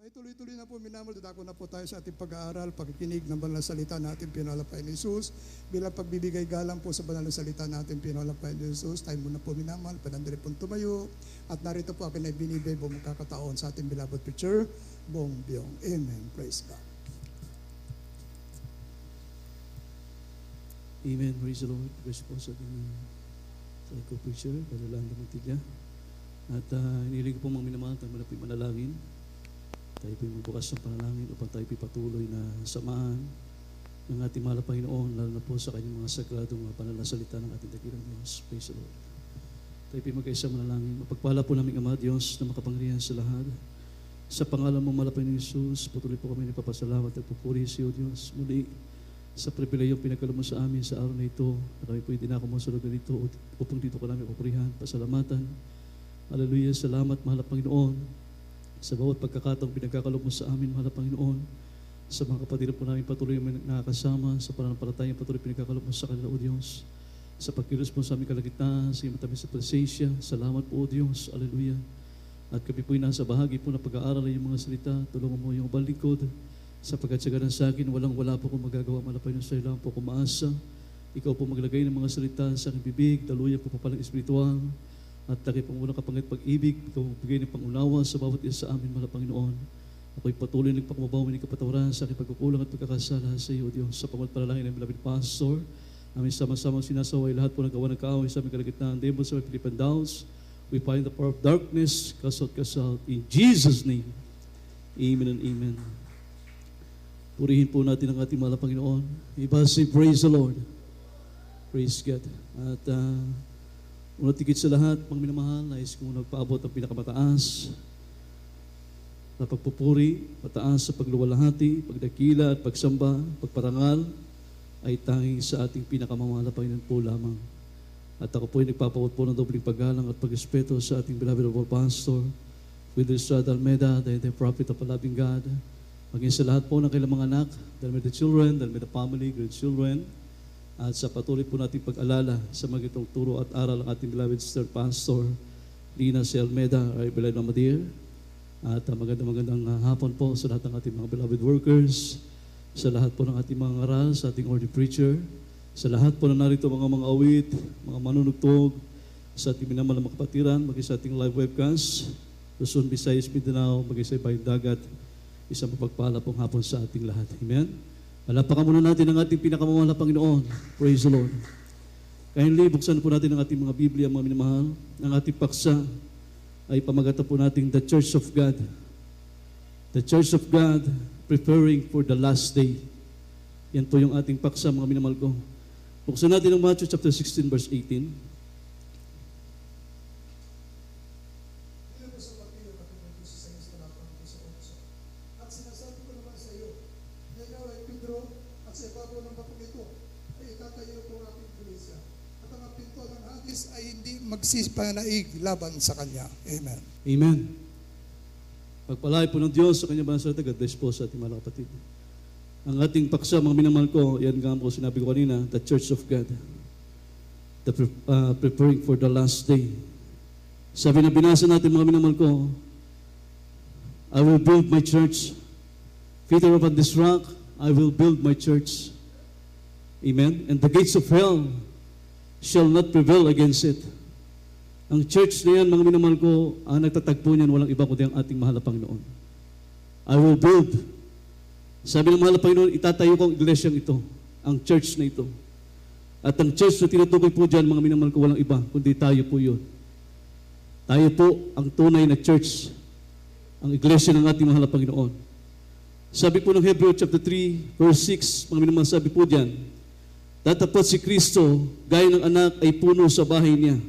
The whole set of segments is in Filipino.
Ay tuloy-tuloy na po minamahal, dadako na po tayo sa ating pag-aaral, pagkikinig ng banal na salita natin, pinalapay ni Jesus. Bilang pagbibigay galang po sa banal na salita natin, pinalapay ni Jesus. Tayo muna po minamahal, panandali po tumayo. At narito po akin ay binibay buong magkakataon sa ating beloved preacher, Bong Biong. Amen. Praise God. Amen. Praise the Lord. Praise po sa ating preacher, Brother Montilla. At inilig ko po mga minamahal, tayo muna po manalangin. Tayo po magbukas ng panalangin upang tayo po patuloy na samahan ng ating mahal na Panginoon, lalo na po sa kanyang mga sagradong panalasalita ng ating dakilang Diyos. Praise the Lord. Tayo po mag-isa manalangin. Mapagpala po namin Ama Diyos na makapangyarihan sa lahat. Sa pangalan mo mahal na Panginoon Jesus, patuloy po kami nagpapasalamat at pupuri sa iyo Diyos. Muli sa pribilehiyong pinagkaloob mo sa amin sa araw na ito, na kami po dinako mo sa lugar nito upang dito ko namin pupurihan, pasalamatan. Hallelujah, salamat mahal na Panginoon sa bawat pagkakataong pinagkakalob mo sa amin, mahal na Panginoon. Sa mga kapatid po namin patuloy mo nakakasama, sa pananampalatayang patuloy pinagkakalob mo sa kanila, O Diyos. Sa pagkilos mo sa aming kalagitnaan, sa iyong matamis sa presensya, salamat po, O Diyos. Hallelujah. At kami po'y nasa bahagi po na pag-aaral ng iyong mga salita, tulungan mo yung balikod, sapagkat sa ganun sa akin, wala po kong magagawa, mahal na Panginoon, sa iyo lang po kumaasa. Ikaw po maglagay ng mga salita sa aking bibig, daluyan po papalang espiritual, at lagi pong unang kapangit pag-ibig, ikaw magbigay ng pangunawa sa bawat isa sa amin, mahal na Panginoon. Ako'y patuloy nagpakumabaw ng kapatawaran sa aking pagkukulang at pagkakasala sa iyo, Diyos. Sa pagpapanalangin ng beloved pastor, amin sama-sama sinasaway lahat po ng gawa ng kaaway sa aming kalagitnaan, demons sa Philippine Downs. We find the power of darkness, cast out, in Jesus' name. Amen and amen. Purihin po natin ang ating mahal na Panginoon. Iba say, praise the Lord. Praise God. At una tigit sa lahat, mga minamahal, nais kong nagpaabot ang pinakamataas na pagpupuri, pataas sa pagluwalhati, pagdakila at pagsamba, pagparangal, ay tanging sa ating pinakamamahal na Panginoon po lamang. At ako po ay nagpapawat po ng dobling paggalang at pag-respeto sa ating beloved of pastor, with Estrada Almeda, the prophet of a loving God, maging sa lahat po ng kailang mga anak, dahil may the children, dahil may the family, grandchildren, at sa patuloy po natin pag-alala sa magitong turo at aral ng ating beloved sister pastor, Lina C. Almeda, our beloved Mama Dear. At magandang hapon po sa lahat ng ating mga beloved workers, sa lahat po ng ating mga ngaral, sa ating ordained preacher, sa lahat po na narito mga awit, mga manunugtog, sa ating minamahal na mga kapatiran, maging sa ating live webcast, Luzon, Visayas, Mindanao, maging sa Ibayong Dagat, isang mapagpala pong hapon sa ating lahat. Amen? Palapakan muna natin ang ating pinakamamahal na Panginoon. Praise the Lord. Kindly, buksan po natin ang ating mga Biblia, mga minamahal. Ang ating paksa ay pamagatan po natin The Church of God. The Church of God preparing for the last day. Yan po yung ating paksa, mga minamahal ko. Buksan natin ang Matthew chapter 16, verse 18. Magsipanaig laban sa Kanya. Amen. Amen. Pagpalay po ng Diyos sa Kanya banal salita, God bless po sa ating mga kapatid. Ang ating paksa, mga minamahal ko, yan nga po sinabi ko kanina, the Church of God. Preparing for the last day. Sabi na binasa natin, mga minamahal ko, I will build my church. Peter, upon this rock, I will build my church. Amen. And the gates of hell shall not prevail against it. Ang church na yan, mga minamahal ko, ang nagtatagpo niyan, walang iba kundi ang ating mahal na Panginoon. I will build. Sabi ng mahal na Panginoon, itatayo ko ang iglesyang ito, ang church na ito. At ang church na tinutukoy po dyan, mga minamahal ko, walang iba, kundi tayo po yun. Tayo po ang tunay na church, ang iglesia ng ating mahal na Panginoon. Sabi po ng Hebrew chapter 3, verse 6, mga minamahal, sabi po dyan, datapot si Kristo, gaya ng anak ay puno sa bahay niya.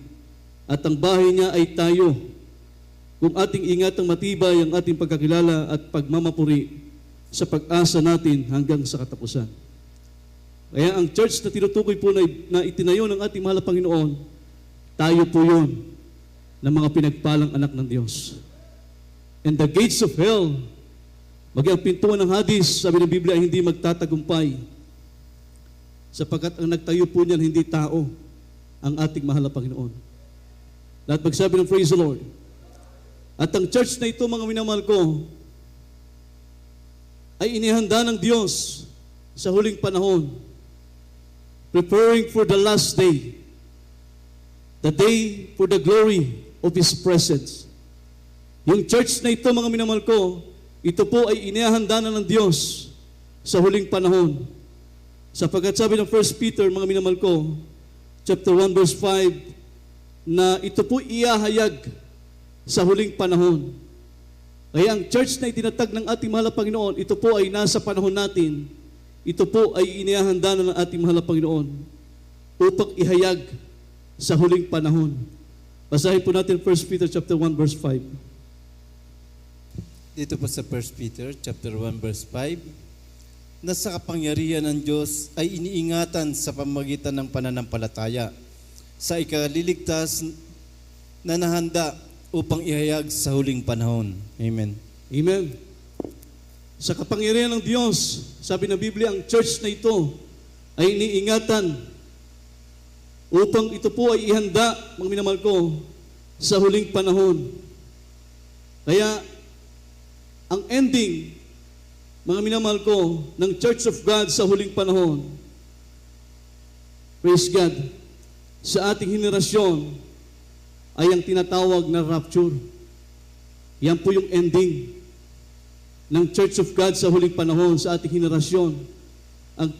At ang bahay niya ay tayo. Kung ating ingatang matibay ang ating pagkakilala at pagmamapuri sa pag-asa natin hanggang sa katapusan. Kaya ang church na tinutukoy po na itinayo ng ating mahal na Panginoon, tayo po yun ng mga pinagpalang anak ng Diyos. And the gates of hell, maging ang pintuan ng Hades, sabi ng Biblia, ay hindi magtatagumpay. Sapagkat ang nagtayo po niyan, hindi tao, ang ating mahal na Panginoon. Lahat magsabi ng praise the Lord. At ang church na ito, mga minamahal ko, ay inihanda ng Diyos sa huling panahon, preparing for the last day, the day for the glory of His presence. Yung church na ito, mga minamahal ko, ito po ay inihanda na ng Diyos sa huling panahon. Sapagkat sabi ng 1 Peter, mga minamahal ko, chapter 1 verse 5, na ito po iahayag sa huling panahon. Kaya ang church na itinatag ng ating mahal na Panginoon, ito po ay nasa panahon natin, ito po ay inihahanda na ng ating mahal na Panginoon upang ihayag sa huling panahon. Basahin po natin 1 Peter chapter 1 verse 5. Dito po sa 1 Peter chapter 1 verse 5, na sa kapangyarihan ng Diyos ay iniingatan sa pamamagitan ng pananampalataya sa ikaliligtas na nahanda upang ihayag sa huling panahon. Amen. Amen. Sa kapangyarihan ng Diyos, sabi ng Biblia, ang church na ito ay iniingatan upang ito po ay ihanda, mga minamahal ko, sa huling panahon. Kaya, ang ending, mga minamahal ko, ng Church of God sa huling panahon, praise God, sa ating henerasyon ay ang tinatawag na rapture. Yan po yung ending ng Church of God sa huling panahon sa ating henerasyon.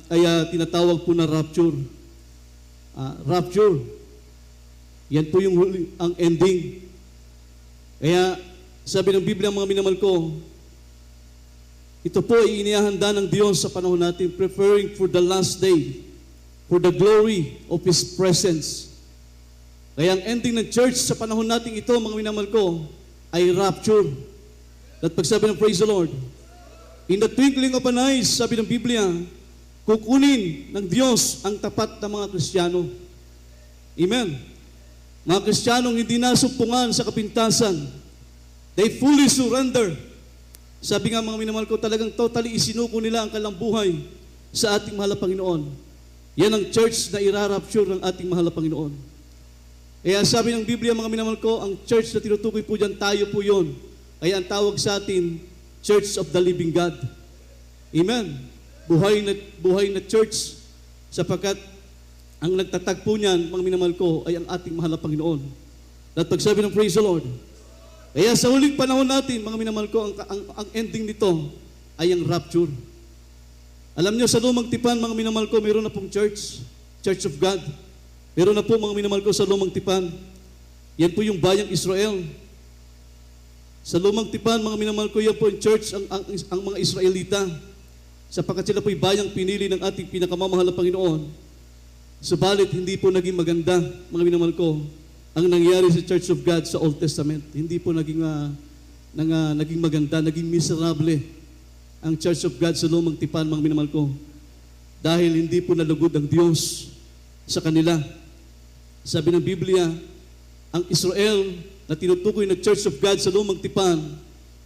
Ay tinatawag po na rapture. Rapture. Yan po yung ang ending. Kaya sabi ng Biblia, mga minamahal ko, ito po ay inihahanda ng Diyos sa panahon natin, preparing for the last day, for the glory of His presence. Kaya ang ending ng church sa panahon natin ito, mga minamahal ko, ay rapture. At pagsabi ng praise the Lord, in the twinkling of an eye, sabi ng Biblia, kukunin ng Diyos ang tapat na mga Kristiyano. Amen. Mga Kristiyanong hindi nasumpungan sa kapintasan. They fully surrender. Sabi nga, mga minamahal ko, talagang totally isinuko nila ang kanilang buhay sa ating mahal na Panginoon. Yan ang church na irarapture ng ating mahal na Panginoon. Kaya sabi ng Biblia, mga minamahal ko, ang church na tinutukoy po dyan, tayo po yun. Kaya ang tawag sa atin, Church of the Living God. Amen. Buhay na church, sapagkat ang nagtatag po niyan, mga minamahal ko, ay ang ating mahal na Panginoon. At pagsabi ng praise the Lord, kaya sa huling panahon natin, mga minamahal ko, ang ending nito ay ang rapture. Alam niyo, sa lumang tipan, mga minamahal ko, mayroon na pong church, Church of God. Meron na po, mga minamahal ko, sa lumang tipan. Yan po yung bayang Israel. Sa lumang tipan, mga minamahal ko, yan po yung church, ang mga Israelita. Sapagkat sila po'y bayang pinili ng ating pinakamamahal na Panginoon. Subalit, hindi po naging maganda, mga minamahal ko, ang nangyari sa Church of God sa Old Testament. Hindi po naging maganda, naging miserable ang Church of God sa lumang tipan, mga minamahal ko. Dahil hindi po nalugod ang Diyos sa kanila. Sabi ng Biblia, ang Israel na tinutukoy na Church of God sa lumang tipan,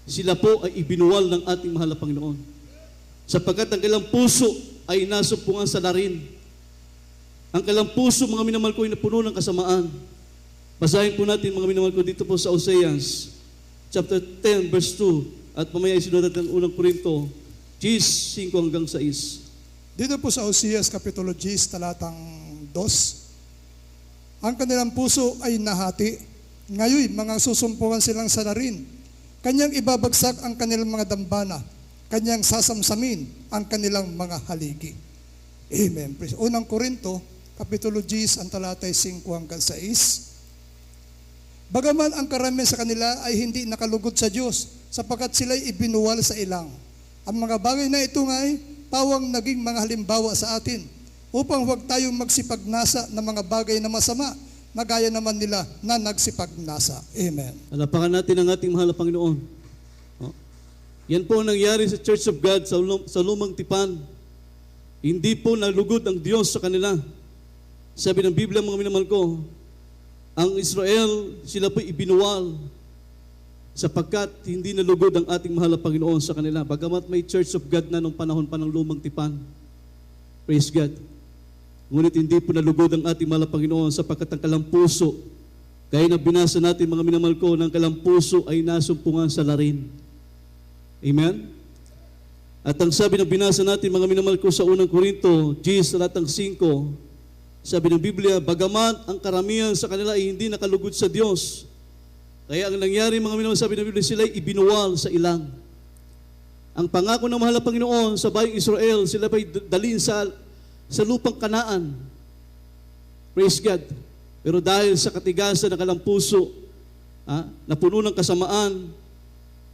sila po ay ibinuwal ng ating mahal na Panginoon. Sapagkat ang kailang puso ay nasumpungan sa larin. Ang kailang puso, mga minamahal ko, ay napuno ng kasamaan. Basahin po natin, mga minamahal ko, dito po sa Oseas, chapter 10, verse 2, at mamaya isunod natin ang unang Korinto, 10, 5 hanggang 6. Dito po sa Oseas, Kapitulo 10, talatang 2, ang kanilang puso ay nahati. Ngayon, mga susumpungan silang salarin. Kanyang ibabagsak ang kanilang mga dambana. Kanyang sasamsamin ang kanilang mga haligi. Amen. Unang Korinto, Kapitulo 10, ang talatay 5 hanggang 6. Bagaman ang karamihan sa kanila ay hindi nakalugod sa Diyos, sapagkat sila'y ibinuwal sa ilang. Ang mga bagay na ito nga'y pawang naging mga halimbawa sa atin, upang huwag tayong magsipagnasa ng mga bagay na masama, na gaya naman nila na nagsipagnasa. Amen. Alapakan natin ang ating mahal na Panginoon. Yan po ang nangyari sa Church of God sa lumang tipan. Hindi po nalugod ang Diyos sa kanila. Sabi ng Biblia, mga minamahal ko, ang Israel, sila po ibinuwal sapagkat hindi nalugod ang ating mahal na Panginoon sa kanila. Bagamat may Church of God na nung panahon pa ng lumang tipan. Praise God. Ngunit hindi po nalugod ang ating mahal na Panginoon sapagkat ang kalampuso, gaya na binasa natin, mga minamahal ko, ng kalampuso ay nasumpungan sa larin. Amen? At ang sabi ng binasa natin, mga minamahal ko, sa unang Korinto, 10 talatang 5, sabi ng Biblia, bagamat ang karamihan sa kanila ay hindi nakalugod sa Diyos, kaya ang nangyari, mga minamahal, sabi ng Biblia, sila ay ibinuwal sa ilang. Ang pangako ng mahal na Panginoon sa bayang Israel, sila ba'y dalhin sa lupang Kanaan. Praise God. Pero dahil sa katigasan ng kanilang puso, na puno ng kasamaan,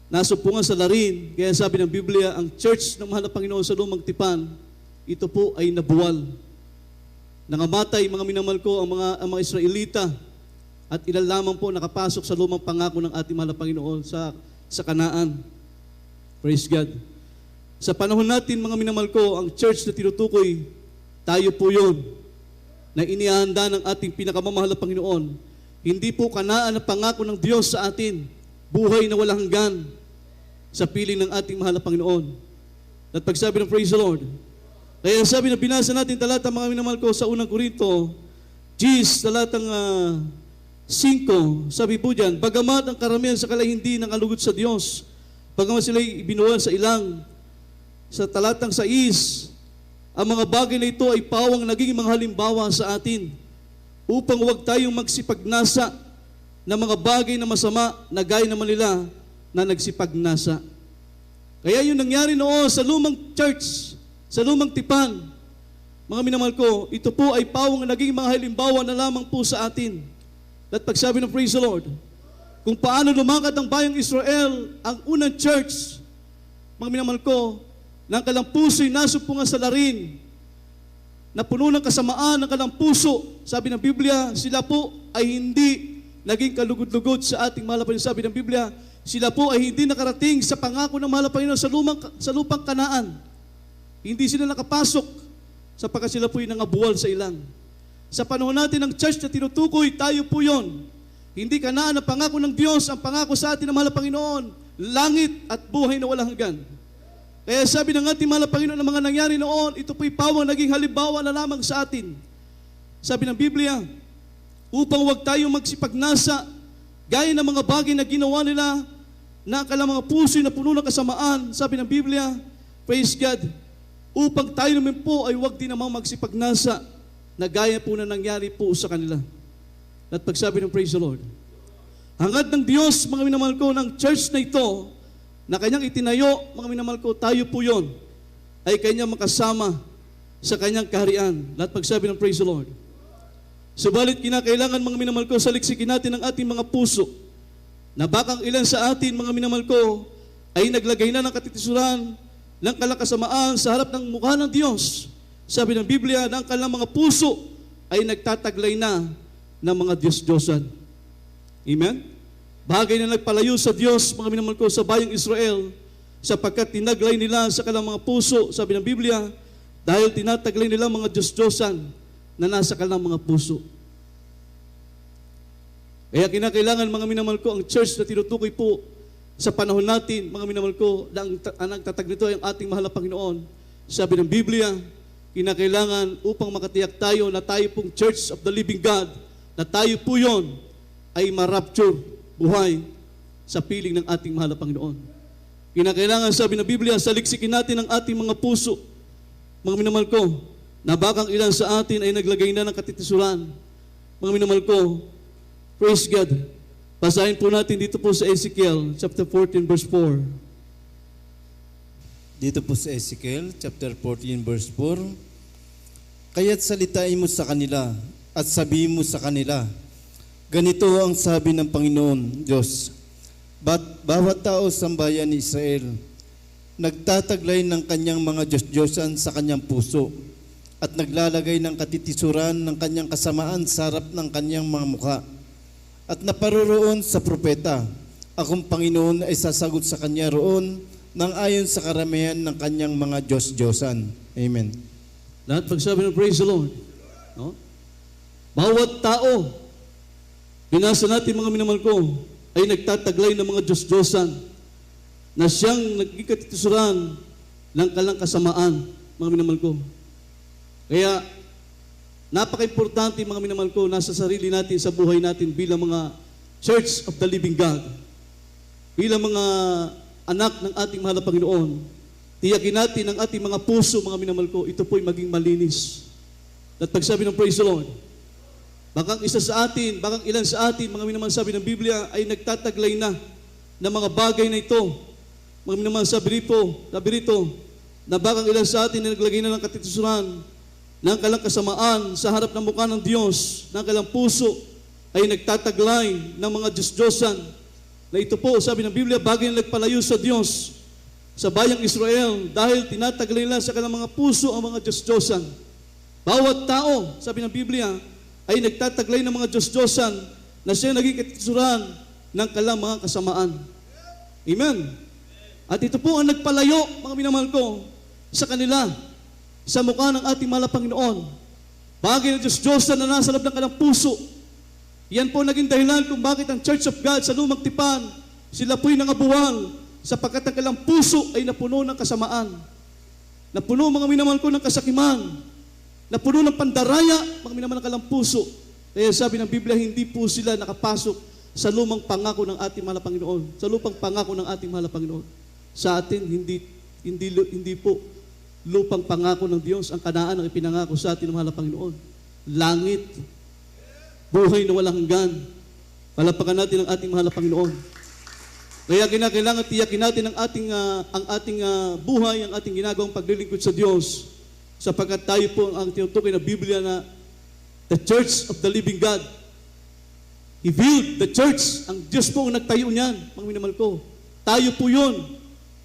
nasupungan sa larin, kaya sabi ng Biblia, ang church ng mahal na Panginoon sa lumang tipan, ito po ay nabuwal. Nangamatay, mga minamahal ko, ang mga Israelita, at ilan lamang po nakapasok sa lumang pangako ng ating mahal na Panginoon sa Kanaan. Praise God. Sa panahon natin, mga minamahal ko, ang church na tinutukoy, tayo po yun, na inihanda ng ating pinakamamahal na Panginoon. Hindi po Kanaan ang pangako ng Diyos sa atin, buhay na walang hanggan, sa piling ng ating mahal na Panginoon. At pagsabi ng praise the Lord, kaya sabi na binasa natin talata, mga minamahal ko, sa unang Korinto, 10 talatang 5, sabi po dyan, bagamat ang karamihan sa kanila hindi nangalugod sa Diyos, bagamat sila'y ibinuwal sa ilang, sa talatang 6, ang mga bagay na ito ay pawang naging mga halimbawa sa atin upang huwag tayong magsipagnasa ng mga bagay na masama na gaya naman nila na nagsipagnasa. Kaya yung nangyari noon sa lumang church, sa lumang tipan, mga minamahal ko, ito po ay pawang naging mga halimbawa na lamang po sa atin. At pagsabi ng praise the Lord, kung paano lumakad ang bayang Israel, ang unang church, mga minamahal ko, ng kalang puso'y nasupungan sa larin, na puno ng kasamaan ng kalang puso. Sabi ng Biblia, sila po ay hindi naging kalugod-lugod sa ating mahal na Panginoon. Sabi ng Biblia, sila po ay hindi nakarating sa pangako ng mahal na Panginoon sa lupang Kanaan. Hindi sila nakapasok sapagkat sila po ay nangabuwal sa ilang. Sa panahon natin ng church na tinutukoy, tayo po yon. Hindi Kanaan ang pangako ng Diyos, ang pangako sa atin ng mahal na Panginoon, langit at buhay na walang hanggan. Kaya sabi ng ating mahal na Panginoon ng mga nangyari noon, ito po'y pawang naging halimbawa na lamang sa atin. Sabi ng Biblia, upang huwag tayong magsipagnasa, gaya ng mga bagay na ginawa nila, na akalang mga puso'y na puno ng kasamaan. Sabi ng Biblia, praise God, upang tayo naman po ay huwag din namang magsipagnasa, na gaya po na nangyari po sa kanila. At pagsabi ng praise the Lord, hangad ng Diyos, mga minamahal ko, ng church na ito, na kanyang itinayo, mga minamahal ko, tayo po yon, ay kanyang makasama sa kanyang kaharian. At pagsabi ng praise the Lord, subalit kinakailangan, mga minamahal ko, saliksikin natin ang ating mga puso, na bakang ilan sa atin, mga minamahal ko, ay naglagay na ng katitisuran, ng kalakasamaan sa harap ng mukha ng Diyos. Sabi ng Biblia, na ang kanilang mga puso ay nagtataglay na ng mga Diyos-Diyosan. Amen? Bagay na nagpalayo sa Diyos, mga minamahal ko, sa bayang Israel, sapagkat tinaglay nila sa kanilang mga puso, sabi ng Biblia, dahil tinataglay nila mga Diyos-Diyosan na nasa kanilang mga puso. Kaya kinakailangan, mga minamahal ko, ang church na tinutukoy po sa panahon natin, mga minamahal ko, na ang nagtatag nito ay ang ating mahal na Panginoon. Sabi ng Biblia, kinakailangan upang makatiyak tayo na tayo pong Church of the Living God, na tayo po yon ay marapture, buhay, sa piling ng ating mahal na Panginoon. Kinakailangan, sabi ng Biblia, saliksikin natin ang ating mga puso, mga minamahal ko, na bakang ilan sa atin ay naglagay na ng katitisuran. Mga minamahal ko, praise God. Basahin po natin dito po sa Ezekiel, chapter 14, verse 4. Dito po sa Ezekiel, chapter 14, verse 4, kaya't salitain mo sa kanila at sabihin mo sa kanila, ganito ang sabi ng Panginoon Diyos, bawat tao sa bayan ni Israel, nagtataglay ng kanyang mga Diyos-Diyosan sa kanyang puso at naglalagay ng katitisuran ng kanyang kasamaan sa harap ng kanyang mga mukha at naparoroon sa propeta, akong Panginoon ay sasagot sa kanya roon nang ayon sa karamihan ng kanyang mga Diyos-Diyosan. Amen. Lahat pagsabi ng praise the Lord. No? Bawat tao, binasa natin, mga minamahal ko, ay nagtataglay ng mga Diyos-Diyosan na siyang nagkikatitusuran ng kalang kasamaan, mga minamahal ko. Kaya, napaka-importante, mga minamahal ko, nasa sarili natin, sa buhay natin bilang mga Church of the Living God, bilang mga anak ng ating mahal na Panginoon, Tiyakin natin ang ating mga puso, mga minamahal ko, ito po'y maging malinis. At pagsabi ng praise the Lord, bakang isa sa atin, bakang ilan sa atin, mga minamahal, sabi ng Biblia, ay nagtataglay na ng mga bagay na ito. Mga minamahal, sabi rito, na bakang ilan sa atin ay naglagay na ng katitusuran, ng kalang kasamaan sa harap ng mukha ng Diyos, ng kalang puso ay nagtataglay ng mga Diyos-Diyosan. Na ito po, sabi ng Biblia, bagay na nagpalayo sa Diyos, sa bayang Israel, dahil tinataglay nila sa kanilang mga puso ang mga Diyos-Diyosan. Bawat tao, sabi ng Biblia, ay nagtataglay ng mga Diyos-Diyosan na siya naging katitusuran ng kanilang mga kasamaan. Amen. At ito po ang nagpalayo, mga minamahal ko, sa kanila, sa mukha ng ating mahal na Panginoon. Bagay ng Diyos-Diyosan na nasa loob ng kanilang puso. Yan po naging dahilan kung bakit ang Church of God sa Lumang Tipan, sila po'y nangabuwal sapagkat ang kanilang puso ay napuno ng kasamaan. Napuno, mga minamahal ko, ng kasakiman. Napuno ng pandaraya, mga minamahal ng kanilang puso. Kaya sabi ng Biblia, hindi po sila nakapasok sa lumang pangako ng ating mahal na Panginoon. Sa lupang pangako ng ating mahal na Panginoon. Sa atin, hindi po lupang pangako ng Diyos ang Kanaan ang ipinangako sa atin ng mahal na Panginoon. Langit, buhay na walang hanggan. Palapakan natin ang ating mahal na Panginoon. Kaya kinakailangan tiyakin natin ang ating buhay, ang ating ginagawang paglilingkod sa Diyos. Sapagkat tayo po ang tinutukoy na Biblia na the Church of the Living God. He built the church. Ang Diyos po ang nagtayo niyan, mga minamahal ko. Tayo po yun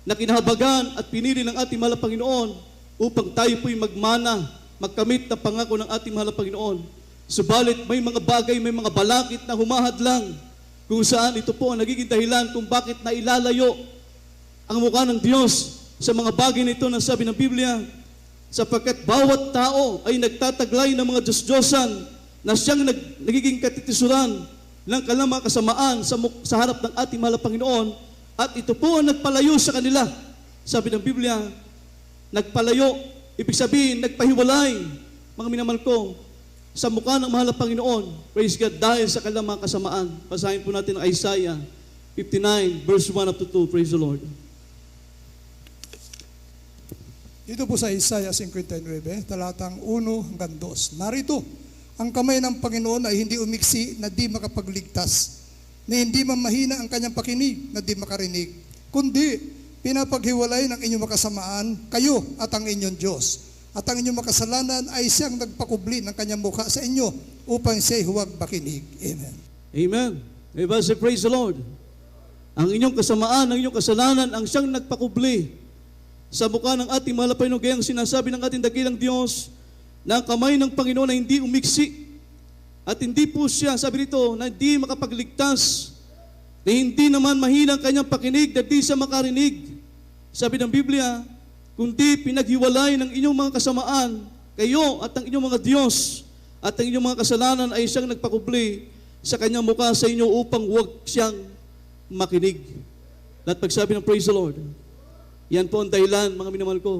na kinahabagan at pinili ng ating mahal na Panginoon upang tayo po'y magmana, magkamit ng pangako ng ating mahal na Panginoon. Subalit may mga bagay, may mga balakid na humahadlang kung saan ito po ang nagiging dahilan kung bakit nailalayo ang mukha ng Diyos sa mga bagay na ito na sabi ng Biblia, sapagkat bawat tao ay nagtataglay ng mga Diyos-Diyosan na siyang nagiging katitisuran ng kanilang mga kasamaan sa harap ng ating mahal na Panginoon, at ito po ang nagpalayo sa kanila. Sabi ng Biblia, nagpalayo, ibig sabihin, nagpahiwalay, mga minamahal ko, sa mukha ng mahal na Panginoon. Praise God, dahil sa kanilang mga kasamaan. Basahin po natin ang Isaiah 59, verse 1 up to 2. Praise the Lord. Dito po sa Isaiah 59, talatang 1 hanggang 2. Narito, ang kamay ng Panginoon ay hindi umiksi na di makapagligtas, na hindi mamahina ang kanyang pakinig na di makarinig, kundi pinapaghiwalay ng inyong makasamaan, kayo at ang inyong Diyos. At ang inyong makasalanan ay siyang nagpakubli ng kanyang mukha sa inyo upang siya'y huwag makinig. Amen. Amen. Diba, say praise the Lord. Ang inyong kasamaan, ang inyong kasalanan, ang siyang nagpakubli sa mukha ng ating mahal na Panginoon. Gayang sinasabi ng ating dakilang Diyos na ang kamay ng Panginoon ay hindi umiksi at hindi po siya, sabi rito, na hindi makapagligtas, na hindi naman mahina ang kanyang pakinig, na di siya makarinig. Sabi ng Biblia, kundi pinaghiwalay ng inyong mga kasamaan, kayo at ang inyong mga Diyos at ang inyong mga kasalanan ay siyang nagpakubli sa kanyang mukha sa inyo upang huwag siyang makinig. At pagsabi ng praise the Lord, yan po ang dahilan, mga minamahal ko,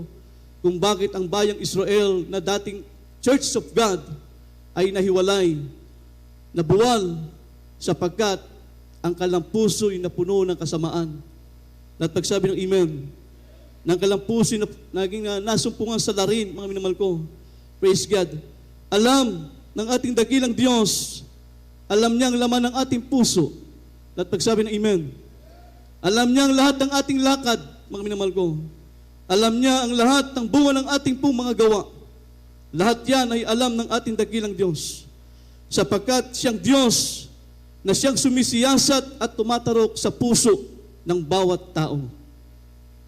kung bakit ang bayang Israel na dating Church of God ay nahiwalay, nabuwal, sapagkat ang kanilang puso ay napuno ng kasamaan. At pagsabi ng Amen, ng kanilang puso ay naging nasumpungan sa larin, mga minamahal ko, praise God. Alam ng ating dakilang Diyos, alam niya ang laman ng ating puso. At pagsabi ng Amen, alam niya ang lahat ng ating lakad, mga minamahal ko. Alam niya ang lahat ng bunga ng ating pong mga gawa. Lahat yan ay alam ng ating dakilang Diyos. Sapagkat siyang Diyos na siyang sumisiyasat at tumatarok sa puso ng bawat tao.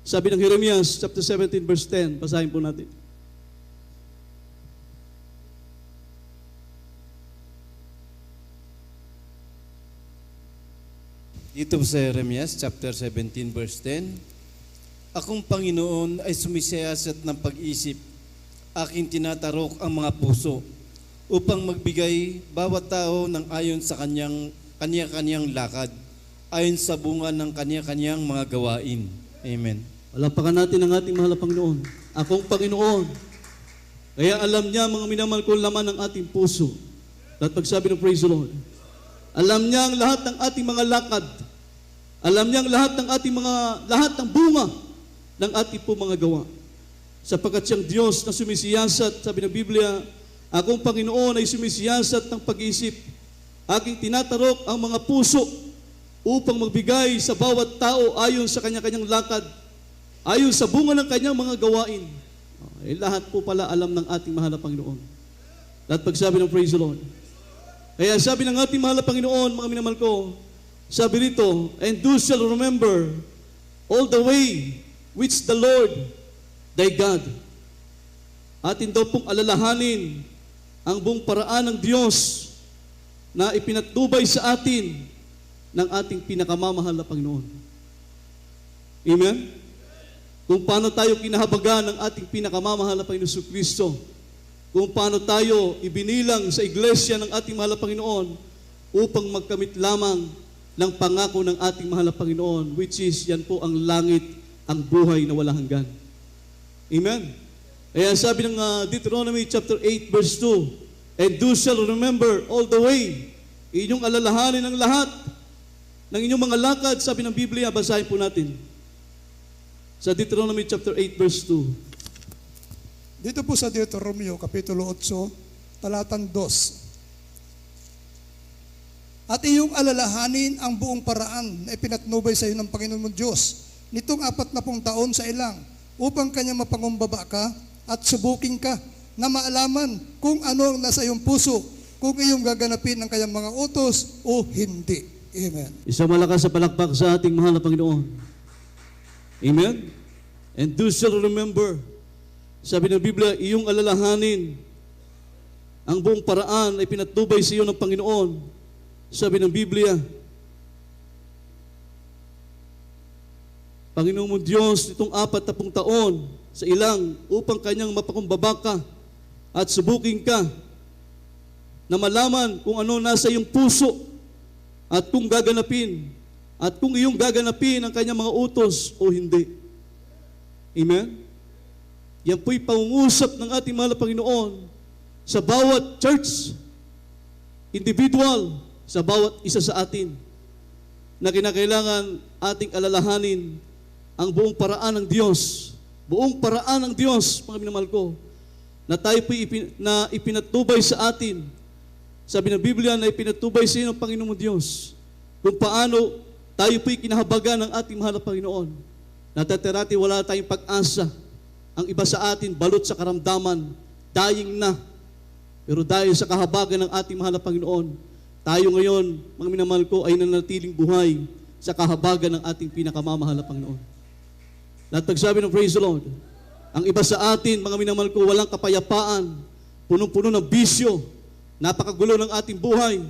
Sabi ng Jeremias chapter 17 verse 10, basahin po natin. Dito sa Jeremias chapter 17 verse 10, akong Panginoon ay sumisiyasat ng pag-isip, aking tinatarok ang mga puso, upang magbigay bawat tao ng ayon sa kanya-kanyang lakad, ayon sa bunga ng kanya-kanyang mga gawain. Amen. Palapakan natin ang ating mahal na Panginoon. Akong Panginoon. Kaya alam niya, mga minamahal ko, laman ng ating puso. At pagsabi ng praise the Lord, alam niya ang lahat ng ating mga lakad. Alam niya ang lahat ng ating lahat ng bunga ng ating po mga gawa. Sapagkat siyang Diyos na sumisiyasat, sabi ng Biblia, akong Panginoon ay sumisiyasat ng pag-iisip. Aking tinatarok ang mga puso upang magbigay sa bawat tao ayon sa kanya-kanyang lakad, ayon sa bunga ng kanyang mga gawain. Lahat po pala alam ng ating mahal na Panginoon. At pagsabi ng praise the Lord. Kaya sabi ng ating mahal na Panginoon, mga minamahal ko, sabi rito, and thou shall remember all the way which the Lord thy God. Atin daw pong alalahanin ang buong paraan ng Diyos na ipinatubay sa atin ng ating pinakamamahal na Panginoon. Amen? Kung paano tayo kinahabagan ng ating pinakamamahal na Panginoon Kristo, kung paano tayo ibinilang sa iglesia ng ating mahal na Panginoon upang magkamit lamang ng pangako ng ating mahal na Panginoon, which is yan po ang langit, ang buhay na walang hanggan. Amen? Kaya sabi ng Deuteronomy chapter 8 verse 2, and thou shall remember all the way, inyong alalahanin ang lahat ng inyong mga lakad, sabi ng Biblia, basahin po natin. Sa Deuteronomy chapter 8 verse 2. Dito po sa Deuteronomio, Kapitulo 8, talatang 2. At iyong alalahanin ang buong paraan na ipinatnubay sa iyo ng Panginoon mong Diyos nitong 40 taon sa ilang upang kanya mapangumbaba ka at subukin ka na maalaman kung ano ang nasa iyong puso, kung iyong gaganapin ang kanyang mga utos o hindi. Amen. Isang malakas sa palakpak sa ating mahal na Panginoon. Amen? And thou shall remember, sabi ng Biblia, iyong alalahanin ang buong paraan ay pinatubay sa iyo ng Panginoon. Sabi ng Biblia, Panginoon mo Diyos, itong 40 taon sa ilang upang kanyang mapakumbaba ka at subukin ka na malaman kung ano nasa iyong puso at kung gaganapin at kung iyong gaganapin ang kanyang mga utos o hindi. Amen? Yan po'y pangungusap ng ating mahal na Panginoon sa bawat church, individual, sa bawat isa sa atin na kinakailangan ating alalahanin ang buong paraan ng Diyos. Buong paraan ng Diyos, mga minamahal ko, na tayo po'y ipinatubay sa atin. Sabi ng Biblia na ipinatubay sa iyo ng Panginoon Diyos kung paano tayo po'y kinahabagan ng ating mahal na Panginoon. Natatirati wala tayong pag-asa. Ang iba sa atin, balot sa karamdaman, dying na. Pero dahil sa kahabagan ng ating mahal na Panginoon, tayo ngayon, mga minamahal ko, ay nanatiling buhay sa kahabagan ng ating pinakamamahal na Panginoon. At pagsabi ng praise the Lord, ang iba sa atin, mga minamahal ko, walang kapayapaan, punong-puno ng bisyo, napakagulo ng ating buhay.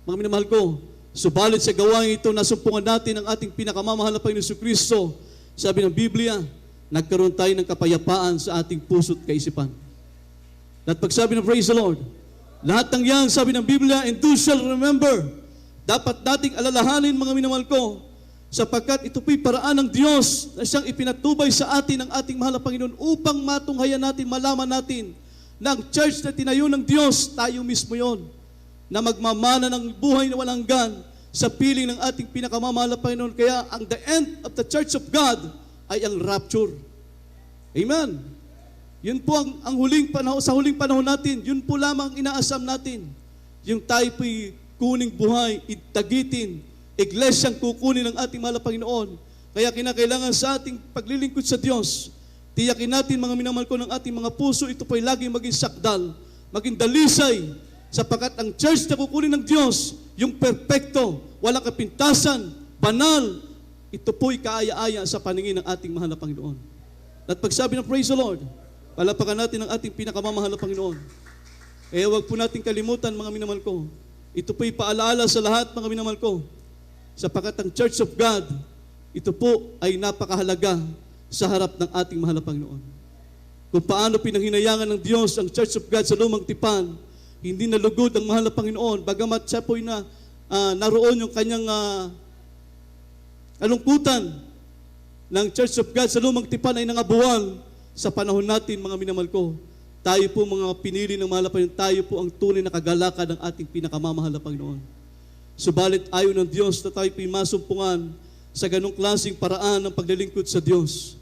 Mga minamahal ko, subalit sa gawain ito, nasumpungan natin ang ating pinakamamahal na Panginoon Kristo. Sabi ng Biblia, nagkaroon tayo ng kapayapaan sa ating puso't kaisipan. At pagsabi ng praise the Lord, lahat ng yan, sabi ng Biblia, and thou shall remember, dapat nating alalahanin, mga minamahal ko, sapagkat ito po'y paraan ng Diyos na siyang ipinatubay sa atin ng ating mahal na Panginoon upang matunghayan natin, malaman natin na ang church na tinayo ng Diyos, tayo mismo yon, na magmamana ng buhay na walang hanggan sa piling ng ating pinakamamahal na Panginoon. Kaya ang the end of the church of God ay ang rapture. Amen. Yun po ang huling panahon, sa huling panahon natin, yun po lamang inaasam natin. Yung tayo po'y kuning buhay, itagitin, iglesyang kukunin ng ating mahal na Panginoon. Kaya kinakailangan sa ating paglilingkod sa Diyos, tiyakin natin, mga minamahal ko, ng ating mga puso, ito po'y laging maging sakdal, maging dalisay, sapagkat ang church na kukunin ng Diyos, yung perpekto, walang kapintasan, banal, ito po'y kaaya-aya sa paningin ng ating mahal na Panginoon. At pagsabi ng praise the Lord, palapakan natin ang ating pinakamamahal na Panginoon. Kaya huwag po natin kalimutan, mga minamahal ko, ito po'y paalaala sa lahat, mga minamahal ko, sapagkat ang Church of God, ito po ay napakahalaga sa harap ng ating mahal na Panginoon. Kung paano pinanghinayangan ng Diyos ang Church of God sa lumang tipan, hindi nalugod ang mahal na Panginoon, bagamat siya po'y naroon yung kanyang kalungkutan ng Church of God sa lumang tipan ay nangabuwal sa panahon natin, mga minamahal ko. Tayo po mga pinili ng mahal na Panginoon, tayo po ang tunay na kagalakan ng ating pinakamamahal na Panginoon. Subalit ayaw ng Diyos na tayo po'y masumpungan sa ganong klaseng paraan ng paglilingkod sa Diyos.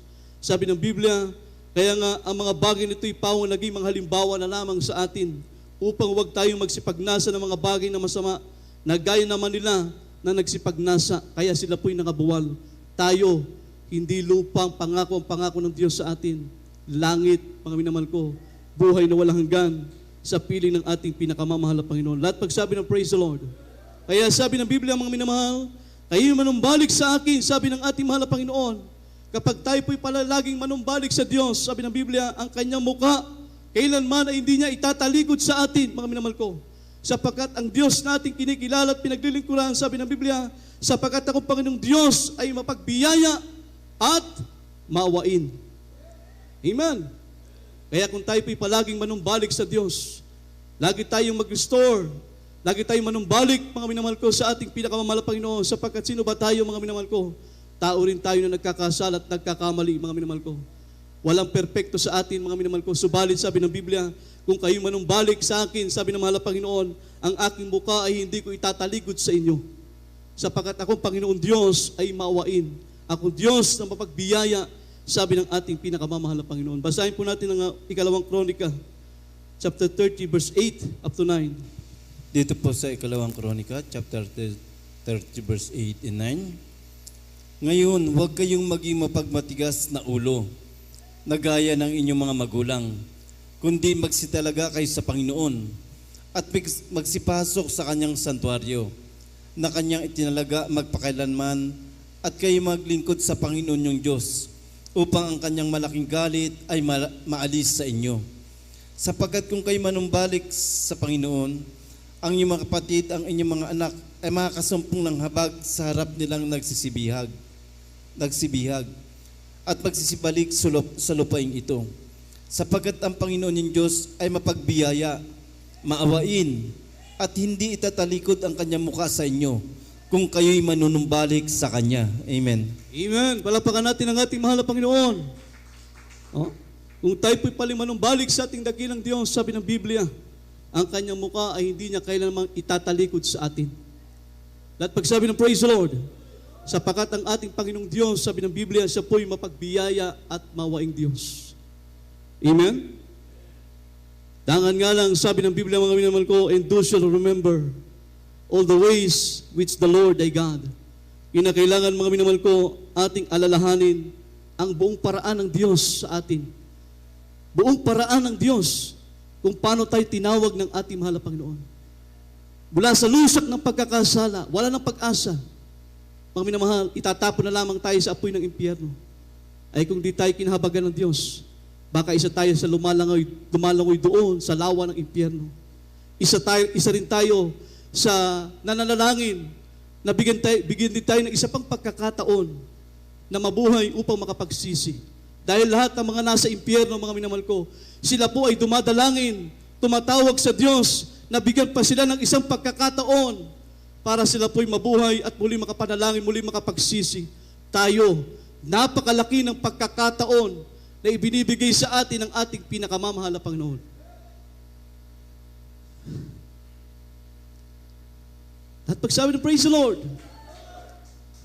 Sabi ng Biblia, kaya nga ang mga bagay nito'y pawang naging mga halimbawa na lamang sa atin upang huwag tayong magsipagnasa ng mga bagay na masama na gaya naman nila na nagsipagnasa, kaya sila po'y nangabuwal. Tayo, hindi lupang pangako ang pangako ng Diyos sa atin. Langit, mga minamahal ko, buhay na walang hanggan sa piling ng ating pinakamamahal na Panginoon. Lahat pagsabi ng praise the Lord. Kaya sabi ng Biblia, mga minamahal, kayo manumbalik sa akin, sabi ng ating mahal na Panginoon. Kapag tayo po'y pala laging manumbalik sa Diyos, sabi ng Biblia, ang kanyang muka, kailanman ay hindi niya itatalikod sa atin, mga minamahal ko. Sapagkat ang Diyos nating kinikilala at pinaglilingkuran, sabi ng Biblia, sapagkat ako Panginoong Diyos ay mapagbiyaya at maawain. Amen. Kaya kung tayo po'y palaging manumbalik sa Diyos, lagi tayong mag-restore, lagi tayong manumbalik, mga minamahal ko, sa ating pinakamamahal na Panginoon, sapagkat sino ba tayo, mga minamahal ko? Tao rin tayo na nagkakasala at nagkakamali, mga minamahal ko. Walang perpekto sa atin, mga minamahal ko. Subalit, sabi ng Biblia, kung kayo manumbalik sa akin, sabi ng mahal na Panginoon, ang aking muka ay hindi ko itatalikod sa inyo. Sapagkat akong Panginoon Diyos ay maawain. Ako Diyos na mapagbiyaya, sabi ng ating pinakamamahal na Panginoon. Basahin po natin ang ikalawang Kronika, chapter 30, verse 8 up to 9. Dito po sa ikalawang Kronika, chapter 30, verse 8 and 9. Ngayon, huwag kayong maging mapagmatigas na ulo, na gaya ng inyong mga magulang, kundi magsitalaga kayo sa Panginoon at magsipasok sa kanyang santuaryo, na kanyang itinalaga magpakailanman, at kayo maglingkod sa Panginoon yung Diyos, upang ang kanyang malaking galit ay maalis sa inyo. Sapagkat kung kayo manumbalik sa Panginoon, ang inyong mga kapatid, ang inyong mga anak, ay makakasumpong ng habag sa harap nilang nagsibihag, at magsisibalik sa lupaing ito. Sapagkat ang Panginoon yung Diyos ay mapagbiyaya, maawain, at hindi itatalikod ang kanyang mukha sa inyo kung kayo'y manunumbalik sa Kanya. Amen. Amen. Palapakan natin ang ating mahal na Panginoon. Oh? Kung tayo po'y paling manumbalik sa ating dakilang Diyos, sabi ng Biblia, ang kanyang mukha ay hindi niya kailanman itatalikod sa atin. At pagsabi ng praise the Lord, sapagkat ang ating Panginoong Diyos, sabi ng Biblia, siya po'y mapagbiyaya at mawaing Diyos. Amen? Dangan nga lang, sabi ng Biblia, mga minamahal ko, and do shall remember all the ways which the Lord thy God. Kinakailangan, mga minamahal ko, ating alalahanin ang buong paraan ng Diyos sa atin. Buong paraan ng Diyos kung paano tayo tinawag ng ating mahal na Panginoon. Mula sa lusak ng pagkakasala, wala ng pag-asa. Mga minamahal, itatapon na lamang tayo sa apoy ng impyerno. Ay kung di tayo kinahabagan ng Diyos, baka isa tayo sa lumalangoy doon sa lawa ng impyerno. Isa rin tayo sa nananalangin na bigyan din tayo ng isa pang pagkakataon na mabuhay upang makapagsisi. Dahil lahat ng mga nasa impyerno, mga minamahal ko, sila po ay dumadalangin, tumatawag sa Diyos, na bigyan pa sila ng isang pagkakataon para sila po'y mabuhay at muli makapanalangin, muli makapagsisi. Tayo, napakalaki ng pagkakataon na ibinibigay sa atin ng ating pinakamamahal na Panginoon. At pagsabi ng praise the Lord,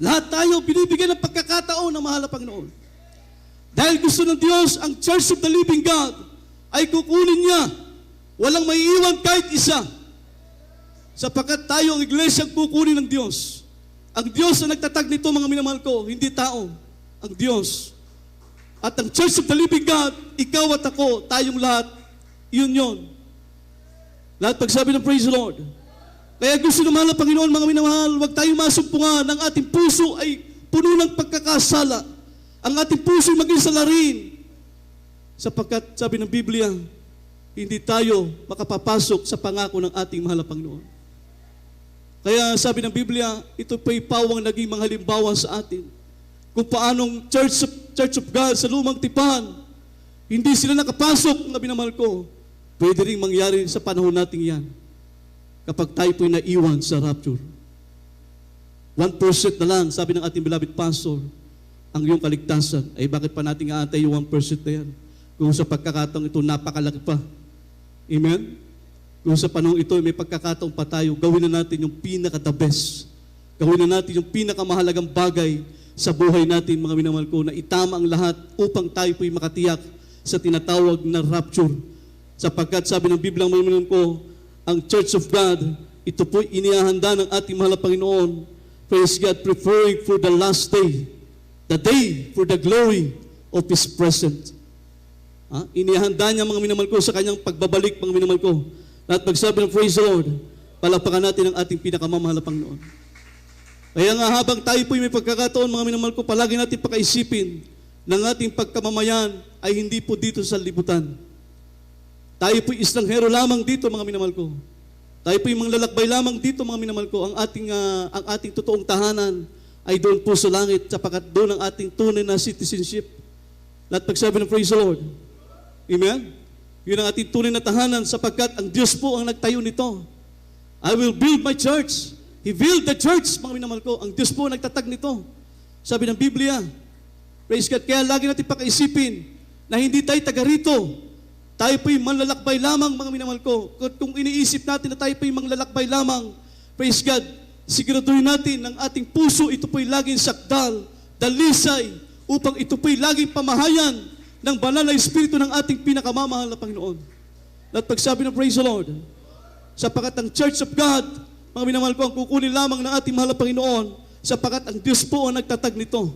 lahat tayo binibigyan ng pagkakataon ng mahal na Panginoon. Dahil gusto ng Diyos, ang Church of the Living God ay kukunin niya. Walang maiiwan kahit isa. Sapagkat tayo ang iglesyang kukunin ng Diyos. Ang Diyos na nagtatag nito, mga minamahal ko, hindi tao. Ang Diyos. At ang Church of the Living God, ikaw at ako, tayong lahat, yun. Lahat pagsabi ng praise the Lord. Kaya gusto ng mahal na Panginoon, mga minamahal, huwag tayong masumpungan. Ang ating puso ay puno ng pagkakasala. Ang ating puso ay maging salarin. Sapagkat, sabi ng Biblia, hindi tayo makapapasok sa pangako ng ating mahal na Panginoon. Kaya sabi ng Biblia, ito pa'y pawang naging mga halimbawa sa atin. Kung paanong Church of God sa lumang tipan, hindi sila nakapasok, na binamahal ko. Pwede rin mangyari sa panahon natin yan. Kapag tayo po'y naiwan sa rapture. 1% na lang, sabi ng ating beloved pastor, ang iyong kaligtasan. Ay bakit pa natin aantay yung 1% na yan? Kung sa pagkakataong ito, napakalaki pa. Amen? Kung sa panahon ito, may pagkakataong pa tayo, gawin na natin yung pinaka-the best. Gawin na natin yung pinakamahalagang bagay sa buhay natin, mga minamahal ko, na itama ang lahat upang tayo po'y makatiyak sa tinatawag na rapture. Sapagkat sabi ng Biblia, mga minamahal ko, ang Church of God, ito po'y inihahanda ng ating mahal na Panginoon, praise God, preferring for the last day, the day for the glory of His presence. Inihahanda niya, mga minamahal ko, sa kanyang pagbabalik, mga minamahal ko. At pagsabi ng praise the Lord, palakpakan natin ang ating pinakamamahal na Panginoon. Kaya nga habang tayo po'y may pagkakataon, mga minamahal ko, palagi natin pakaisipin ng ating pagkamamayan ay hindi po dito sa libutan. Tayo po'y estranghero lamang dito, mga minamahal ko. Tayo po'y manglalakbay lamang dito, mga minamahal ko. Ang ating totoong tahanan ay doon po sa langit, sapagkat doon ang ating tunay na citizenship. At pagsabi ng praise the Lord, amen? Yun ang ating tunay na tahanan, sapagkat ang Diyos po ang nagtayo nito. I will build my church. He built the church, mga minamahal ko. Ang Diyos po nagtatag nito. Sabi ng Biblia, praise God, kaya lagi natin pakaisipin na hindi tayo taga rito. Tayo po'y manlalakbay lamang, mga minamahal ko. Kung iniisip natin na tayo po'y manlalakbay lamang, praise God, siguraduhin natin ng ating puso, ito po'y laging sakdal, dalisay, upang ito po'y laging pamahayan ng banal na Espiritu ng ating pinakamamahal na Panginoon. At pagsabi ng praise the Lord, sapagkat ang Church of God, mga minamahal ko, ang kukunin lamang ng ating mahal na Panginoon, sapagkat ang Diyos po ang nagtatag nito.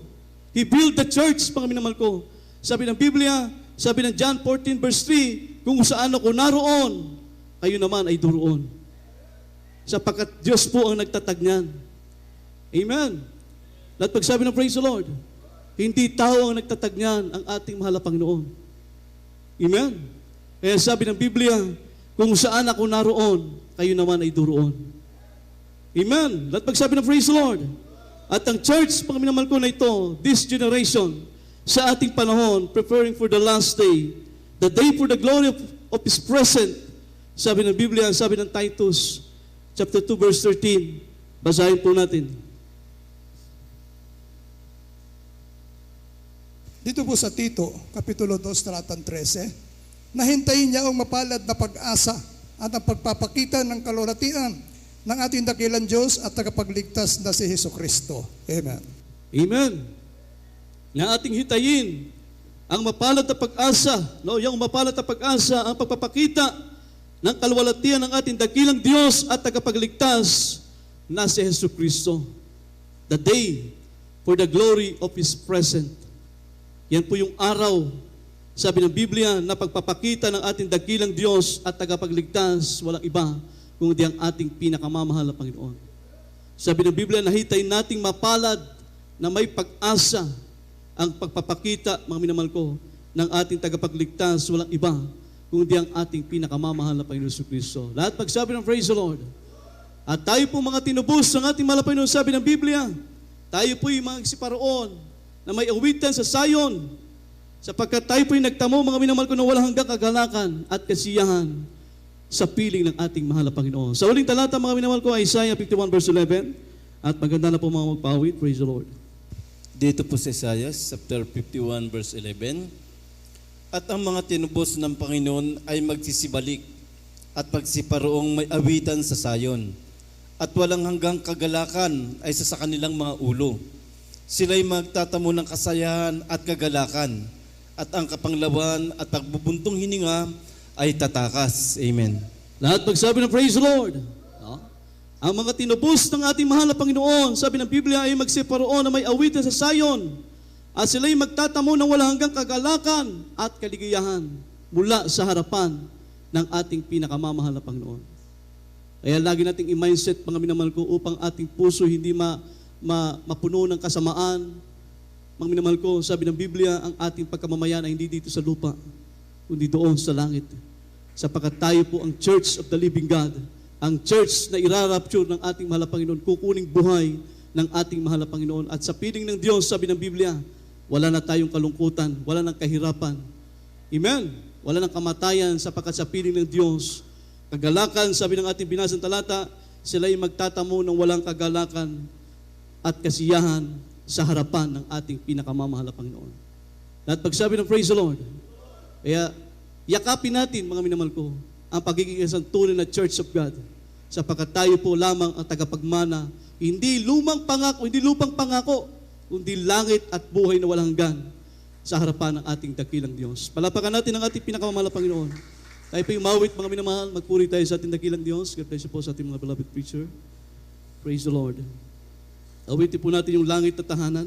He built the church, mga minamahal ko. Sabi ng Biblia, sabi ng John 14 verse 3, kung saan ako naroon, kayo naman ay duroon. Sapagkat Diyos po ang nagtatag niyan. Amen. At pagsabi ng praise the Lord, hindi tao ang nagtatag niyan, ang ating mahal na Panginoon. Amen. Kaya sabi ng Biblia, kung saan ako naroon, kayo naman ay duroon. Amen. At pagsabi ng praise the Lord. At ang church, mga minamahal ko na ito, this generation, sa ating panahon, preparing for the last day, the day for the glory of His presence. Sabi ng Biblia, sabi ng Titus, chapter 2, verse 13. Basahin po natin. Dito po sa Tito, Kapitulo 2, talatang 13, nahintayin niya ang mapalad na pag-asa at ang pagpapakita ng kalulatian ng ating dakilang Diyos at tagapagligtas na si Jesucristo. Amen. Amen. Na ating hitayin ang mapalad na pag-asa, yung mapalad na pag-asa, ang pagpapakita ng kalwalatian ng ating dakilang Diyos at tagapagligtas na si Jesucristo. The day for the glory of His presence. Yan po yung araw, sabi ng Biblia, na pagpapakita ng ating dakilang Diyos at tagapagligtas, walang iba, kundi ang ating pinakamamahal na Panginoon. Sabi ng Biblia, nahitayin nating mapalad na may pag-asa ang pagpapakita, mga minamahal ko, ng ating tagapagligtas, walang iba, kundi ang ating pinakamamahal na Panginoon Jesucristo. Lahat pagsabi ng praise the Lord. At tayo po mga tinubos ng ating mahal na Panginoon, sabi ng Biblia, tayo po yung mga siparoon na may awitan sa Zion, sapagkat tayo po yung nagtamo, mga minamahal ko, na walang hanggang kagalakan at kasiyahan sa piling ng ating mahal na Panginoon. Sa uling talata, mga minamahal ko, Isaiah 51 verse 11, at maganda na po mga magpawit. Praise the Lord. Dito po sa Isaiah, chapter 51, verse 11, at ang mga tinubos ng Panginoon ay magsisibalik at pagsiparoong may awitan sa Zion, at walang hanggang kagalakan ay sa kanilang mga ulo. Sila'y magtatamo ng kasayahan at kagalakan, at ang kapanglawan at pagbubuntong hininga ay tatakas. Amen. Lahat pagsabi ng praise the Lord. Ang mga tinubos ng ating mahal na Panginoon, sabi ng Biblia, ay magsiparoon na may awitan sa Zion, at sila'y magtatamo ng walang hanggang kagalakan at kaligayahan mula sa harapan ng ating pinakamamahal na Panginoon. Kaya lagi nating i-mindset, mga minamahal ko, upang ating puso hindi mapuno ng kasamaan. Mga minamahal ko, sabi ng Biblia, ang ating pagkamamayan ay hindi dito sa lupa, kundi doon sa langit. Sapagkat tayo po ang Church of the Living God, ang church na irarapture ng ating mahal na Panginoon, kukuning buhay ng ating mahal na Panginoon. At sa piling ng Diyos, sabi ng Biblia, wala na tayong kalungkutan, wala nang kahirapan. Amen? Wala nang kamatayan, sapagkat sa piling ng Diyos, kagalakan, sabi ng ating binasang talata, sila'y magtatamo ng walang kagalakan at kasiyahan sa harapan ng ating pinakamamahal na Panginoon. At pagsabi ng praise the Lord, kaya yakapin natin, mga minamahal ko, ang pagiging isang tunay na Church of God, sapagkat tayo po lamang ang tagapagmana, hindi lumang pangako, hindi lupang pangako, kundi langit at buhay na walang hanggan sa harapan ng ating dakilang Diyos. Palapakan natin ang ating pinakamamahal na Panginoon. Tayo po umawit, mga minamahal, magpuri tayo sa ating dakilang Diyos. God bless you po sa ating mga beloved preacher. Praise the Lord. Awitin po natin yung langit at tahanan.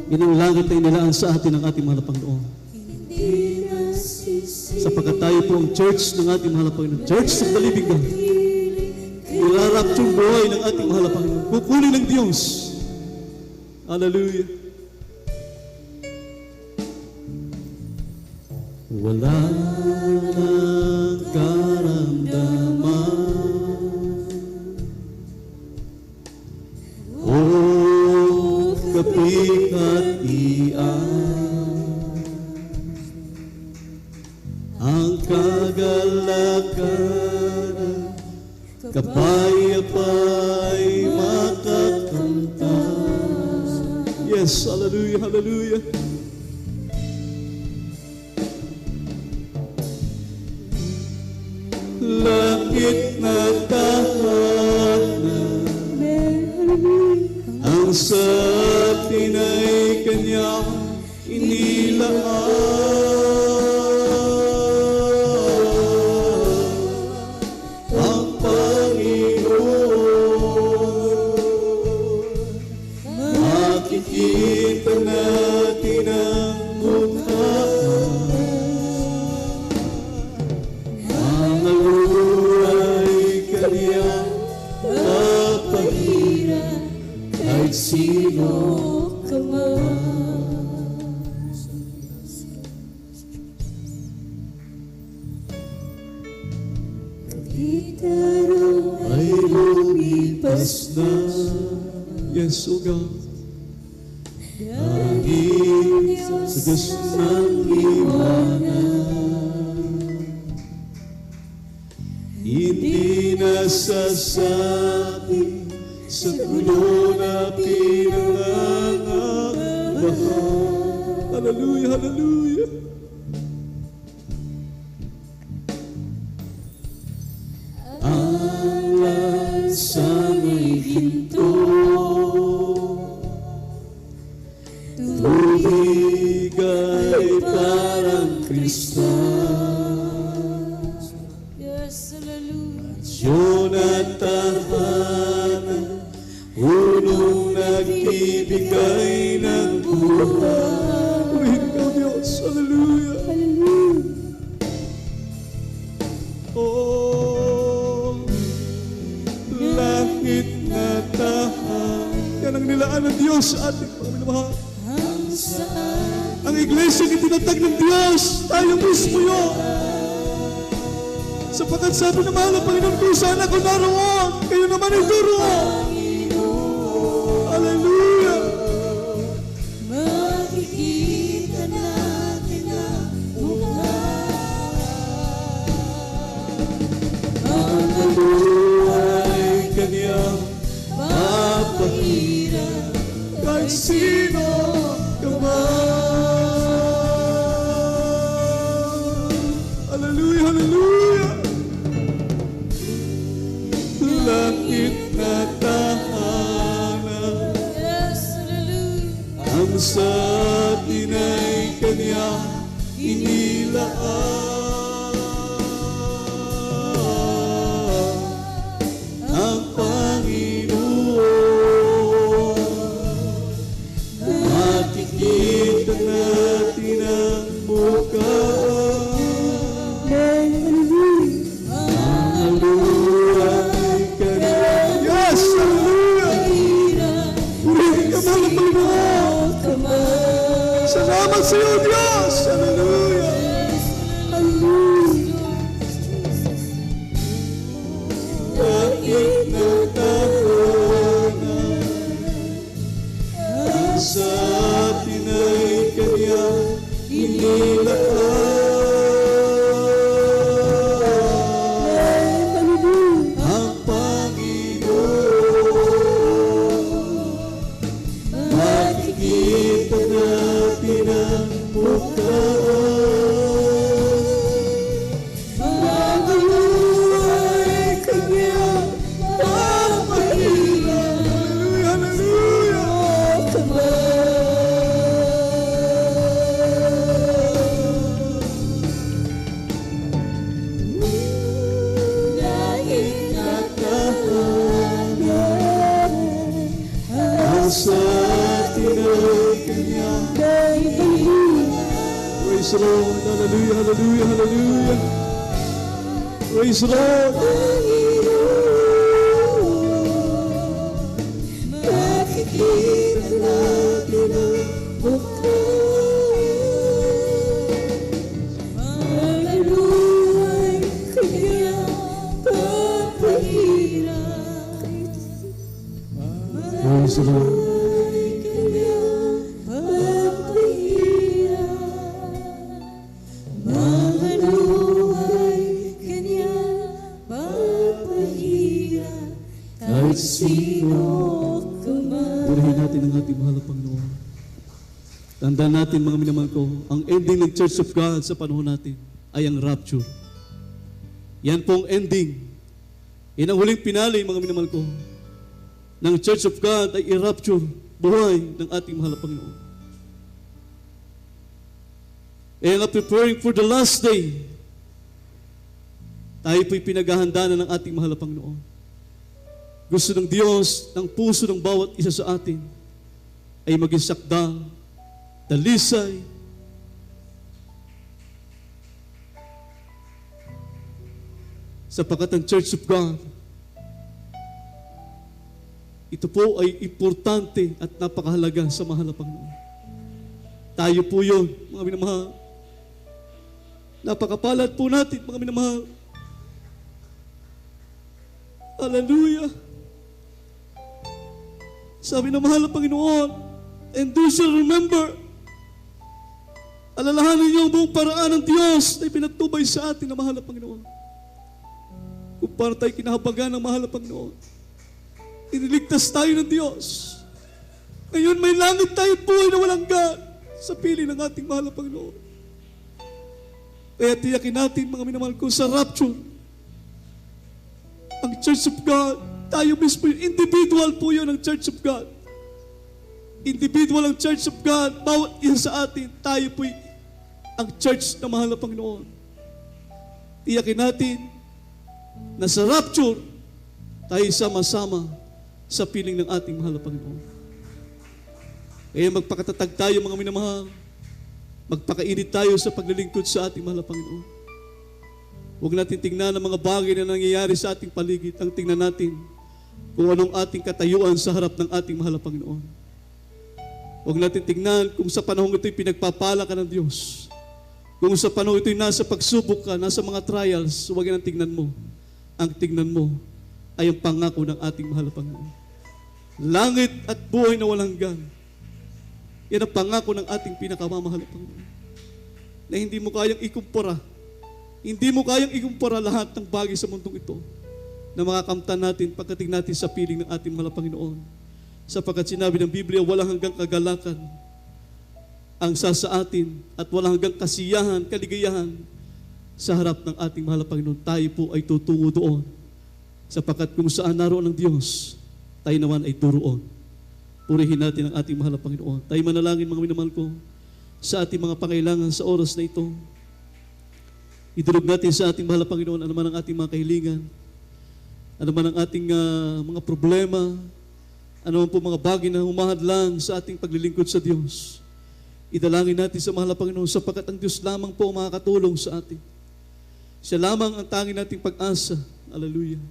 Yan ang langit na inilaan sa atin ng ating mahal na Panginoon. Sapagkat tayo po ang church ng ating mahal na Panginoon. Church of the living God. Ilarapture buhay ng ating mahal na Panginoon. Kukunin ng Diyos. Hallelujah. Wala nang karamdaman. Kapikatian ang kagalakan, kapayapa'y makakamtan. Yes, hallelujah, hallelujah. Langit na tahanan, ang sa atin ay Kanyang inilaan. Ang Panginoon, makikita natin ang mukha. Ang luhay Kanyang papahiran kahit sino ka man. Ay lumipas na, yes, O God, dahil sa Diyos ng liwanag. Hindi nasasabi sa gulo na pinangangabahan. Hallelujah, hallelujah. Ang lansang ay ginto, tubig ay parang kristal. Yes, hallelujah. Yun at tahanan, unong nagbibigay ng buhay. Purihin ka, Diyos. Hallelujah. Hallelujah. Oh, langit na tahanan. Yan ang nilaan ng Diyos sa ating mga minamahal. Ang iglesia ang itinatag ng Diyos. Tayo mismo yun. Sapagkat sabi ng mahal na Panginoon, kung saan ako naroon, kayo naman ay duroon. Hallelujah. Makikita natin ang mukha. Ang luhay Kanyang papahiran kahit sino ka man. Hallelujah, hallelujah. Langit na tahanan, Yes, hallelujah. ang sa atin ay Kanyang inilaan. Ang Panginoon, makikita natin ang mukha. Ang luhay Kanyang, yes, hallelujah. Salamat sa iyo, Diyos. Hallelujah. Kahit natahanan, ang sa atin ay Kanya inilaan. Ang Panginoon, makikita natin ang mukhaan. Praise the Lord. Hallelujah, hallelujah, hallelujah. Praise the Lord. Makikita natin ang Hallelujah, Kanya papahirap. Praise the Lord. Purihin natin ang ating mahal na Panginoon. Tandaan natin mga minamahal ko, ang ending ng Church of God sa panahon natin ay ang rapture. Yan pong ending. Yan ang huling pinali mga minamahal ko ng Church of God ay i-rapture buhay ng ating mahal na Panginoon. And preparing for the last day, tayo po'y pinaghahanda na ng ating mahal na Panginoon. Gusto ng Diyos, ng puso ng bawat isa sa atin ay maging sakdal, dalisay, sapagkat ang Church of God, ito po ay importante at napakahalaga sa mahal na Panginoon. Tayo po yun, mga minamahal. Napakapalad po natin, mga minamahal. Hallelujah. Sabi ng mahal na Panginoon, and do shall remember, alalahanin niyo ang buong paraan ng Diyos na ipinagtubay sa atin ng mahal na Panginoon. Kung para tayo kinahabagan ng mahal na Panginoon, iniligtas tayo ng Diyos. Ngayon may langit tayo at buhay na walang hanggan sa piling ng ating mahal na Panginoon. Kaya tiyakin natin mga minamahal ko sa rapture, ang Church of God, tayo mismo, individual po yun ang Church of God. Individual ang Church of God, bawat isa sa atin, tayo po ang Church na mahal na Panginoon. Tiyakin natin na sa rapture, tayo sama-sama sa piling ng ating mahal na Panginoon. Kaya magpakatatag tayo mga minamahal, magpakainit tayo sa paglilingkod sa ating mahal na Panginoon. Huwag natin tingnan ang mga bagay na nangyayari sa ating paligid. Ang tingnan natin kung anong ating katayuan sa harap ng ating mahal na Panginoon. Huwag natin tingnan kung sa panahon ito'y pinagpapala ka ng Diyos. Kung sa panahon ito'y nasa pagsubok ka, nasa mga trials, huwag yan ang tingnan mo. Ang tingnan mo ay ang pangako ng ating mahal na Panginoon. Langit at buhay na walang hanggan. Yan ang pangako ng ating pinakamamahal na Panginoon. Na hindi mo kayang ikumpara. Hindi mo kayang ikumpara lahat ng bagay sa mundong ito na makakamtan natin pagdating natin sa piling ng ating mahal na Panginoon. Sapagkat sinabi ng Biblia, walang hanggang kagalakan ang sa atin at walang hanggang kasiyahan, kaligayahan sa harap ng ating mahal na Panginoon. Tayo po ay tutungo doon. Sapagkat kung saan naroon ang Diyos, tayo naman ay turoon. Purihin natin ang ating mahal na Panginoon. Tayo manalangin mga minamahal ko sa ating mga pangailangan sa oras na ito. Idulog natin sa ating mahal na Panginoon ano man ang ating mga kahilingan, ano man ang ating mga problema, ano man po mga bagay na humahadlang sa ating paglilingkod sa Diyos. Idalangin natin sa mahal na Panginoon sapagkat ang Diyos lamang po makakatulong sa atin. Siya lamang ang tanging nating pag-asa. Hallelujah.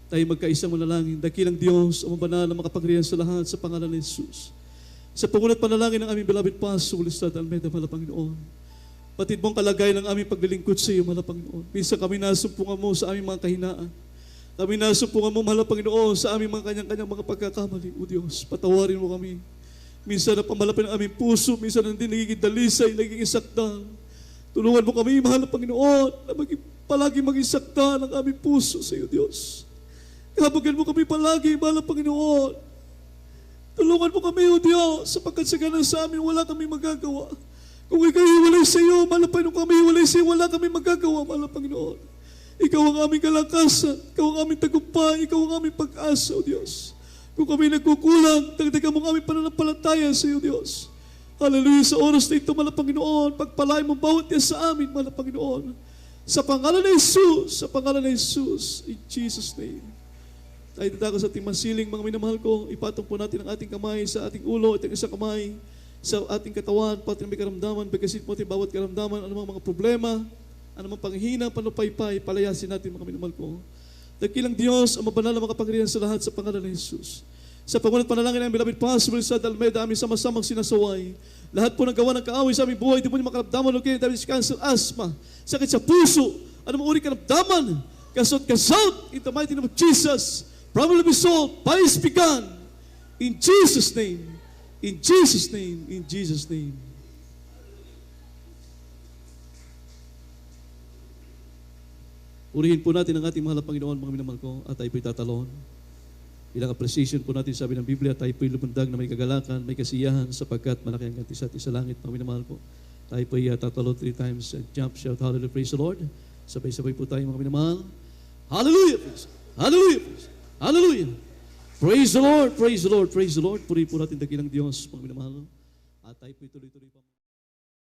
Tayo magkaisang manalangin. Dakilang Diyos, ang mabanal na makapangyarihan sa lahat sa pangalan ni Jesus. Sa pangunat panalangin ng aming beloved Pastor Ulistad Almeida, mahal na Panginoon. Patid mong kalagayan ng aming paglilingkod sa iyo, mahal na Panginoon. Minsan kami nasumpungan mo sa aming mga kahinaan. Kami nasumpungan mo, mahal na Panginoon, sa aming mga kanyang-kanyang mga pagkakamali. O Diyos, patawarin mo kami. Minsan na pamalapin ang aming puso, minsan na hindi nagiging dalisay, nagiging sakdal. Tulungan mo kami, mahal na Panginoon, na palagi maging sakta ng aming puso sa iyo, Diyos. Kabagan mo kami palagi, mahal na Panginoon. Tulungan mo kami, O Diyos, sapagkat sa ganun sa amin, wala kami magagawa. Kung ikaw hiwalay sa iyo, mahal na Panginoon, kami hiwalay sa iyo, wala kami magagawa, mahal na Panginoon. Ikaw ang aming kalakasan, ikaw ang aming tagumpay, ikaw ang aming pag-asa, O Diyos. Kung kami nagkukulang, dagdagan mo kami pananampalataya sa iyo, Diyos. Hallelujah, sa oras na ito, mahal na Panginoon, pagpalain mo bawat isa sa amin, mahal na Panginoon. Sa pangalan ng Jesus, sa pangalan ng Jesus, in Jesus' name. Tayo dito sa ating masiling, mga minamahal ko, ipatong po natin ang ating kamay sa ating ulo, at ang isang kamay sa ating katawan, pati may karamdaman, pagkasit mo ating bawat karamdaman, anumang mga problema, anumang panghihina, panupaypay, palayasin natin, mga minamahal ko. Dakilang Diyos, ang mabanal na makapangyarihan sa lahat sa pangalan ng Jesus. Sa pangunat panalangin ng beloved Pastor Ulistad Almeida, aming sama-samang sinasaway. Lahat po ng gawa ng kaaway sa aming buhay, di mo niyo makaramdaman, okay, diabetes, cancer, asthma, sakit sa puso, anumang uri karamdaman, kasot, in the mighty name of Jesus, problem be solved by His begun. In Jesus' name. In Jesus' name. In Jesus' name. Urihin po natin ang ating mahal na Panginoon, mga minamahal ko, at tayo po'y tatalon. Bilang appreciation po natin, sabi ng Biblia, tayo po'y lumundag na may kagalakan, may kasiyahan, sapagkat malaki ang ganti sa ating sa langit, mga minamahal ko. Tayo po'y tatalon 3 times and jump, shout, hallelujah, praise the Lord. Sabay-sabay po tayo, mga minamahal. Hallelujah! Praise. Hallelujah! Praise. Hallelujah! Praise the Lord! Praise the Lord! Praise the Lord! Purihin po natin dakilang Diyos, mga minamahal. At tayo po tuloy-tuloy pa.